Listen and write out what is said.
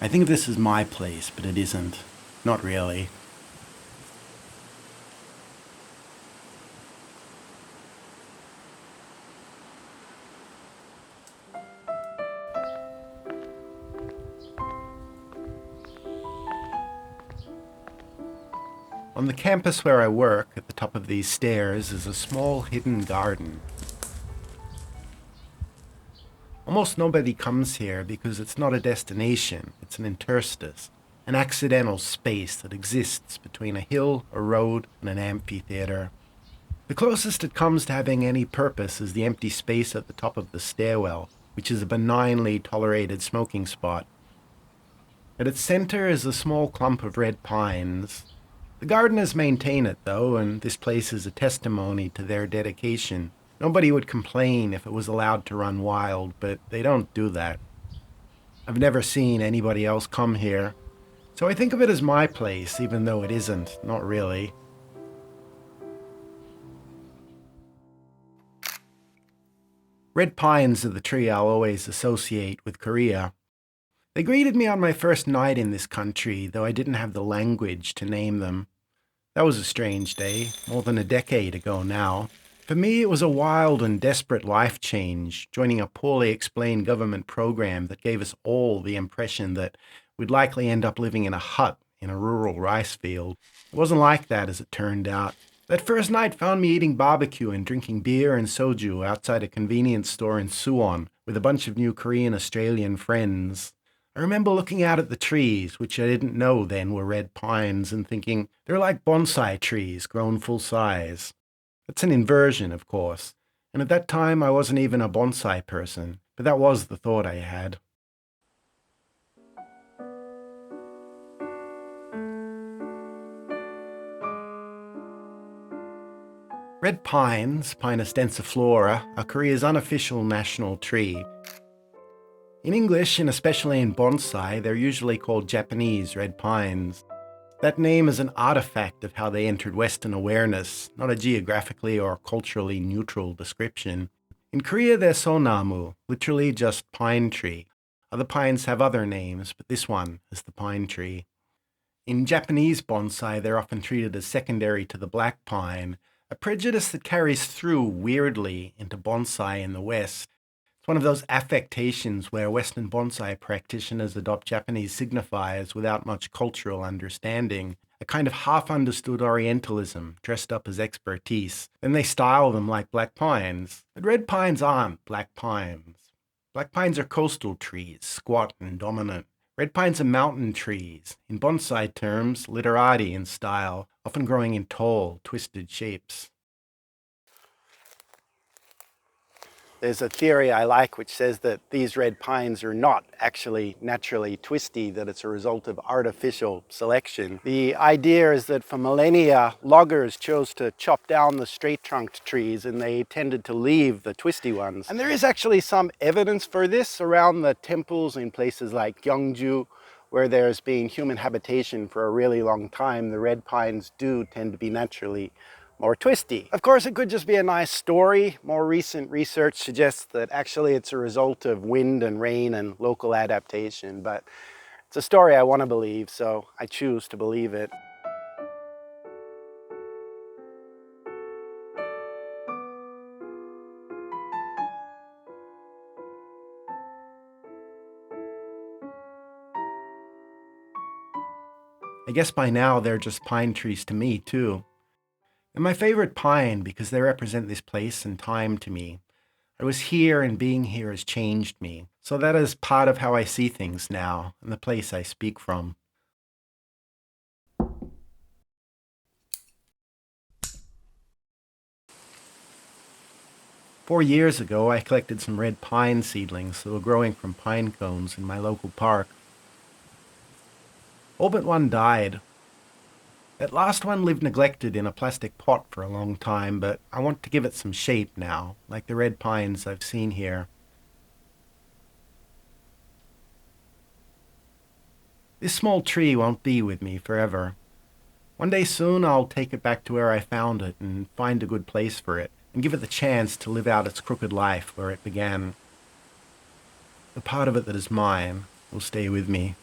I think this is my place, but it isn't. Not really. On the campus where I work, at the top of these stairs, is a small hidden garden. Almost nobody comes here because it's not a destination, it's an interstice, an accidental space that exists between a hill, a road, and an amphitheater. The closest it comes to having any purpose is the empty space at the top of the stairwell, which is a benignly tolerated smoking spot. At its center is a small clump of red pines. The gardeners maintain it, though, and this place is a testimony to their dedication. Nobody would complain if it was allowed to run wild, but they don't do that. I've never seen anybody else come here, so I think of it as my place, even though it isn't, not really. Red pines are the tree I'll always associate with Korea. They greeted me on my first night in this country, though I didn't have the language to name them. That was a strange day, more than a decade ago now. For me, it was a wild and desperate life change, joining a poorly explained government program that gave us all the impression that we'd likely end up living in a hut in a rural rice field. It wasn't like that, as it turned out. That first night found me eating barbecue and drinking beer and soju outside a convenience store in Suwon with a bunch of new Korean-Australian friends. I remember looking out at the trees, which I didn't know then were red pines, and thinking, they're like bonsai trees grown full size. That's an inversion, of course, and at that time I wasn't even a bonsai person, but that was the thought I had. Red pines, Pinus densiflora, are Korea's unofficial national tree. In English, and especially in bonsai, they're usually called Japanese red pines. That name is an artifact of how they entered Western awareness, not a geographically or culturally neutral description. In Korea, they're sonamu, literally just pine tree. Other pines have other names, but this one is the pine tree. In Japanese bonsai, they're often treated as secondary to the black pine, a prejudice that carries through weirdly into bonsai in the West. It's one of those affectations where Western bonsai practitioners adopt Japanese signifiers without much cultural understanding, a kind of half-understood Orientalism dressed up as expertise. Then they style them like black pines. But red pines aren't black pines. Black pines are coastal trees, squat and dominant. Red pines are mountain trees, in bonsai terms, literati in style, often growing in tall, twisted shapes. There's a theory I like which says that these red pines are not actually naturally twisty, that it's a result of artificial selection. The idea is that for millennia, loggers chose to chop down the straight-trunked trees and they tended to leave the twisty ones. And there is actually some evidence for this around the temples in places like Gyeongju, where there's been human habitation for a really long time. The red pines do tend to be naturally more twisty. Of course, it could just be a nice story. More recent research suggests that actually it's a result of wind and rain and local adaptation, but it's a story I want to believe, so I choose to believe it. I guess by now they're just pine trees to me, too. And my favorite pine because they represent this place and time to me. I was here and being here has changed me. So that is part of how I see things now and the place I speak from. "4 years ago, I collected some red pine seedlings that were growing from pine cones in my local park. All but one died. That last one lived neglected in a plastic pot for a long time, but I want to give it some shape now, like the red pines I've seen here. This small tree won't be with me forever. One day soon I'll take it back to where I found it and find a good place for it, and give it the chance to live out its crooked life where it began. The part of it that is mine will stay with me.